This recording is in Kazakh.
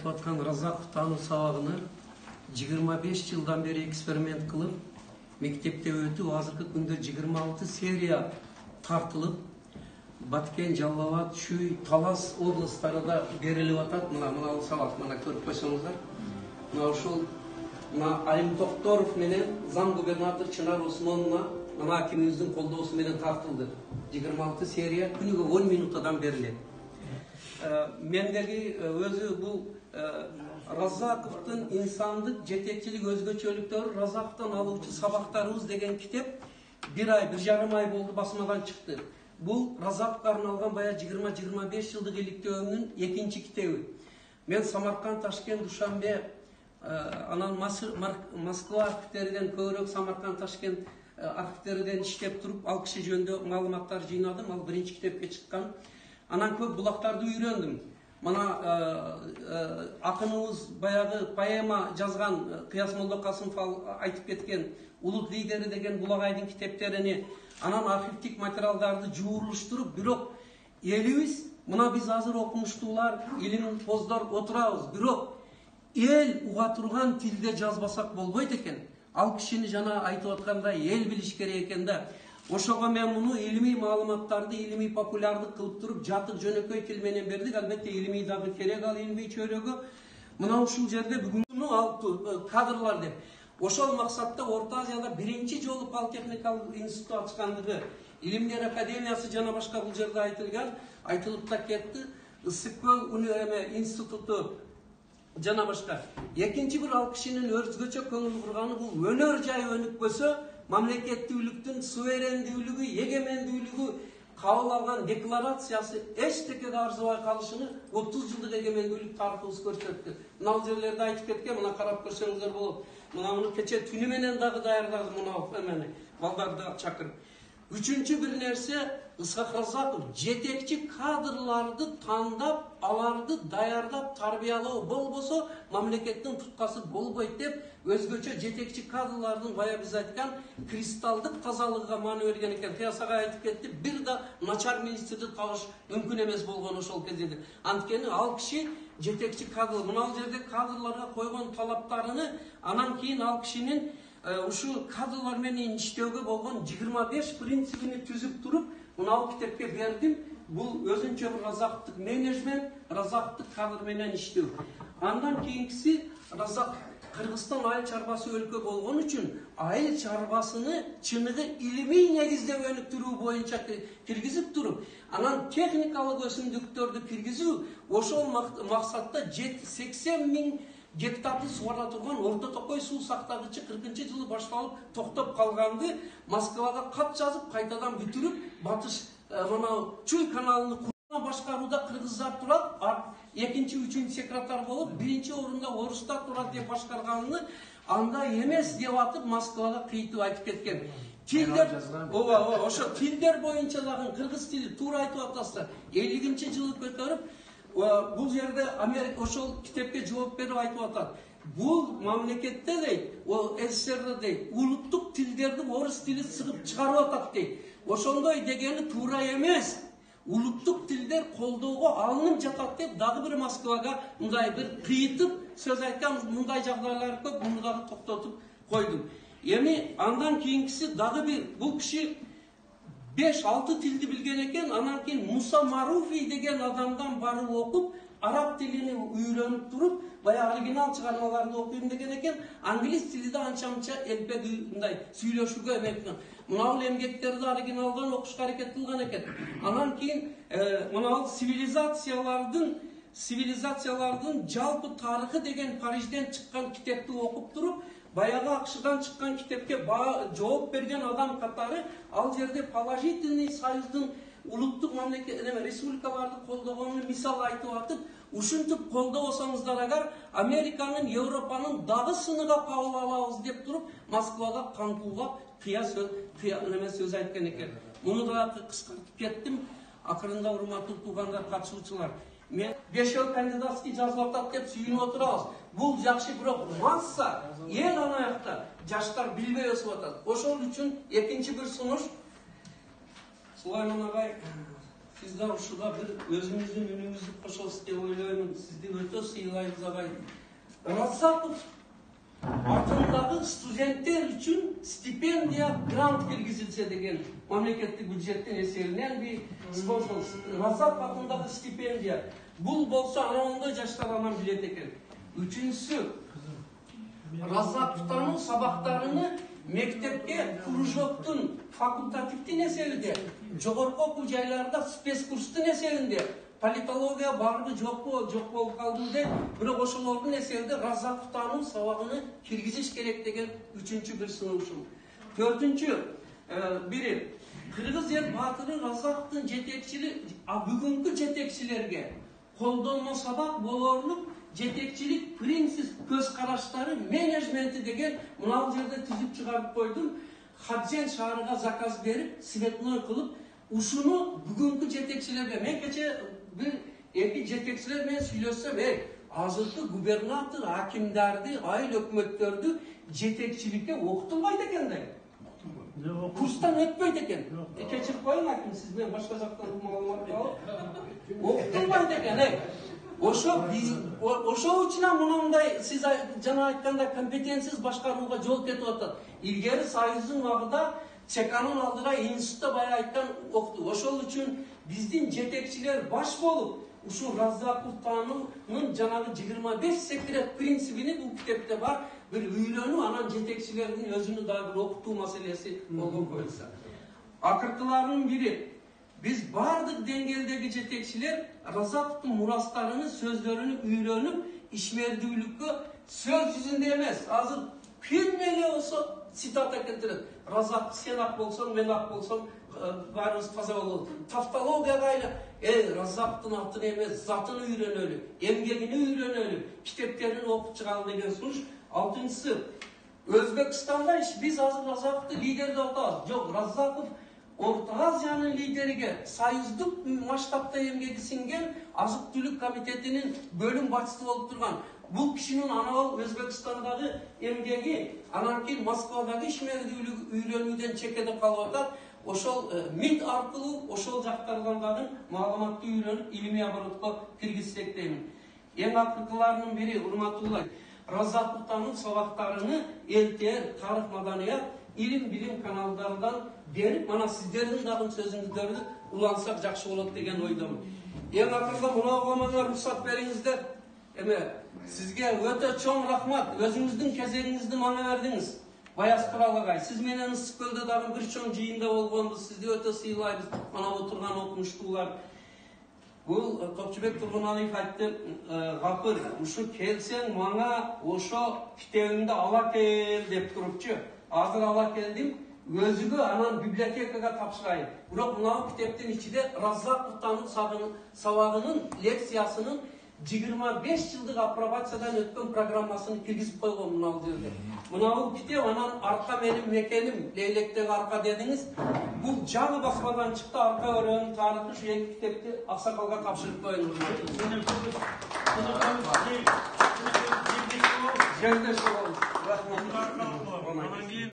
айтып аткан Разаков таануу сабагына 25 жылдан бери эксперимент кылып, мектепте өтүп, азыркы күндө 26 серия тартылып, Баткен, Жалал-Абад, Чүй, Талас областарында берилип атат. Мына сабак, мына көрүп койсоңуздар. Мына ушул Айым Токторов менен зам губернатор Чынар Осмонова мына акимибиздин колдоосу менен тартылды. 26 серия күнүгө 10 минуттан берилет. Мендеги өзү бул Разаковдун инсандык жетекчилик өзгөчөлүктөрү Разаковдон алуучу сабактарыбыз деген китеп 1,5 ай болду басмадан чыкты. Бул Разаковго арналган бая 20-25 жылдык иликтөөнүн экинчи китеби. Мен Самарканд, Ташкент, Душанбе, анан Москва архивдеринен көбүрөөк Самарканд, Ташкент архивдеринен иштеп туруп, ал киши жөнүндө маалыматтар жыйнадым. Ал биринчи китепке чыккан. Анан көп булактарды үйрөндүм. Мана акыныбыз баягы поэма жазган Кыяз Молдокасымов айтып кеткен Улут лидери деген Булагайдын китептерини, анан архивдик материалдарды жуурулуштуруп, бирок элибиз, мына биз азыр окумуштуулар, илимпоздор отурабыз, бирок эл уга турган тилде жазбасак болбойт экен. Ал кишини жана айтып аткандай эл билиш керек экен да. Ошого мен муну илимий маалыматтарды, илимий популярдык кылып туруп, жатык жөнөкөй тил менен бердик. Албетте илимий дагы керек ал илимий чөйрөгө. Мына ушул жерде бүгүнкү ал кадрлар деп. Ошол максатта Орто Азияда биринчи жолу политехникалык институт ачкандыгы, Илимдер академиясы жана башка бул жерде айтылып да кетти. Ысык көл институту жана башка. Экинчи бир ал кишинин өзгөчө көңүл бурганы бул өнөр жайы өнүкпөсө, мамлекеттүүлүктүн суверендүүлүгү, эгемендүүлүгү кабыл алган декларациясы эчтекеге арзыбай калышыны 30 жылдык эгемендүүлүк тарыхыбыз көрсөттү. Мына жердерде айтып кеткен, мына карап көрсөңүздөр болот. Муну кече түнү менен дагы даярдадым, мына эмени балдарды чакырып. Үчүнчү бир нерсе, Ысқақ Разаков жетекчи кадрларды тандап, аларды даярдап, тарбиялоо болбосо мамлекеттин туткасы болбойт деп, өзгөчө жетекчи кадрлардын бая биз айткан кристалдык тазалыгына маани берген экен. Кыясага айтып кетти, бир да начар министрди табыш мүмкүн эмес болгон ошол кезде. Анткени ал киши жетекчи кадр, мына жерде кадрларга койгон талаптарыны, анан кийин ал кишинин ушул кадрлар менен иштөөгө болгон 25 принцибини түзүп туруп, мына китепке бердим. Бул өзүнчө бир Разаковдук менеджмент, Разаковдук кадр менен иштөө. Андан кийинкиси Кыргызстан айыл чарбасы өлкө болгон үчүн айыл чарбасыны чыныгы илимий негизде өнүктүрүү боюнча киргизип туруп, анан техникалык өсүмдүктөрдү киргизүү, ошол максатта 80 000 гектарды суара турган Орто Токой суу сактагычы 40-жылы башталып токтоп калганды Москвага кат жазып, кайтадан бүтүрүп, батыш мына Чуй каналын башкарууда кыргыздар турат, экинчи, үчүнчү секретарь болуп, биринчи орунда орустар турат деп башкарганын андай эмес деп атып Москвага кыйтып айтып кеткен. Тилдер, ошо тилдер боюнча дагы кыргыз тили туура айтып атасыздар. 50-жылы көтөрүп, бул жерде Америка ошол китепке жооп берип айтып атат. Бул мамлекетте дейт, СССРде дейт, улуттук тилдерди орус тили сыгып чыгарып атат дейт. Ошондой дегени туура эмес. Улуттук тилдер колдоого алынып жатат деп дагы бир Москвага мындай бир кыйтып сөз айткан, мындай жагдайлар көп, муну дагы токтотуп койдум. Эми андан кийинкиси дагы бир, бул киши 5-6 тилди билген экен, анан кийин Муса Маруфи деген адамдан барып окуп, араб тилини үйрөнүп туруп, бая оригинал чыгармаларды окуйм деген экен, англис тилиде анча-мынча элпек мындай сүйлөшүүгө эметкен. Мына бул эмгектерди оригиналдан окушка аракет кылган экен. Анан кийин мына цивилизациялардын жалпы тарыхы деген Парижден чыккан китепти окуп туруп, баягы Акшдан чыккан китепке жооп берген адам катары ал жерде положительный союздун улуттук мамлекет республикаларды колдогонун мисал айтып атып, ушинтип колдобосоңуздар агар Американын, Европанын дагы сыныга кабыл алабыз деп туруп, Москвага камтууга сөз айткан экен. Муну да кыскартып кеттим. Акырында урматтуу туугандар, катышуучулар, мен 5 кандидатский жазып атат деп сүйүнүп отурабыз. Бул жакшы, бирок масса эл анаякта жаштар билбей өсүп атат. Ошол үчүн экинчи бир сунуш, Сулайман агай, Siz de uşuğa bir özümüzün ünümüzü koşalım diye oylayın. Sizden öte sıyılayınız ağayın. Razakov atındagi studentler üçün stipendiya grant kirgizilse degen mamleketlik büdjetten eserinen bir sponsor. Razakov atındagi stipendiya. Bul bolsa ana jaşlar anan bilet eken. Üçüncüsü, Razakov'tanın sabaklarını mektepke krujloktun, fakultatiftin eserinde, jogorku okul jaylarında spes kurstun eserinde, politologiya bargı yok bolup kaldığında, biri oşolordun eserinde Razakov'tanın sabagını kirgiziş gerek degen üçüncü bir sınıfım. Dördüncü, biri, Kırgız el batırı Razakov'tun jetekçili, bugünkü jetekçilerge koldanma sabak bolorluk jetekçilik prinsiz göz karашları menajmenti degen mınal jerde tüzüp çıkarıp koydum. Hadjen şahrına zakaz berip Svetnoy kılıp uşunu bugünkü jetekçilerge men keche bir epi jetekçiler men söylesem azırkı gubernatör hakimlerdi, ayıl hökümetlerdi jetekçilikte okutulmaydı eken de. Kurstan ötmeydi eken. Keçirip koyun hakim siz ben başka zaktan malumat alıp okutulmaydı eken. Oşo için bununday siz jana aytkanda kompetensiz başkaruuga жол кетип атат. İlgeri Soyuz'un vaqtida Çekanın aldıra institutda baya aytkan oktu. Oşol üçün bizdin jetekçiler baş bolup uşu Razakov'tanın janagı 25 sekret prinsibini bu kitapta var. Bir üylönü anan jetekçilerin özünü da bir okutuu meselesi olgun koyulsa. Akırkılarının biri, biz bardık dengeldeki jetekçiler Razakov'tun muraslarını, sözlerini üylönüp işmerdüylükü söz yüzünde emez. Azı filmeli olsa sitata getirir. Razakov sen ak bolsan, men ak bolsam, barımız taza olur. Taftologiya gayla, Razakov'tun altını emez, zatını üylönölü, emgegini üylönölü, kitaplarını okup çıkalım degen sonuç. Altıncısı, Özbekistan'da biz azı Razakov'tu lider de oldu. Yok, Razakov Orta Asya'nın lideriga Soyuzduk maştapta emgegi singen Azık Tülük Komitetinin bölüm başçısı olup durgan. Bu kişinin anaval Özbekistan'daki emgegi anarki Moskova'daki işmerdüylük üylönüden çekede kalıvatar. Oşol MIT arkalı oşol jaktarganların malumatlı üylönüp ilmi abarutko kirgizsek demin. En akıllılarının biri Urmatullah. Razakov'tanın sabaklarını elter, tarih madaniyat, ilim bilim kanallarından berip mana sizlerin dagın sözüңүздөрдү ulansak jakşı bolot degen oydamın. En akırda muna ruhsat beriңizdер. Sizge öte çoğun rahmat. Özüңүздүн кезегиңизди мага бердиңиz. Баяз Куралагай, siz менен ысык көлдө дагы bir çoğun жыйында болгонбуз. Сизди өтө сыйлайбыз. Мана отурган окумуштуулар. Бул Топчубек Тургуналиев айтты, Гапыр, ушу келсең мага ошо китебимди ала кел деп турупчу. Азыр ала келдим. Özügü anan bibliotekaga tapşırayım. Bırak bunun kitaptın içinde Razakov'tanın savağının leksiyasının 25 yıllık aprobatsiyadan ötken programmasını kirgizip koyuyor bunun aldığı. Bunun kitap anan arka benim mekenim, leylekten arka dediniz. Bu canı basmadan çıktı arka öğrenin tarihi şu yeni kitaptı aksakalga tapşırıp koyun. Cendeş olalım. Rahmetli.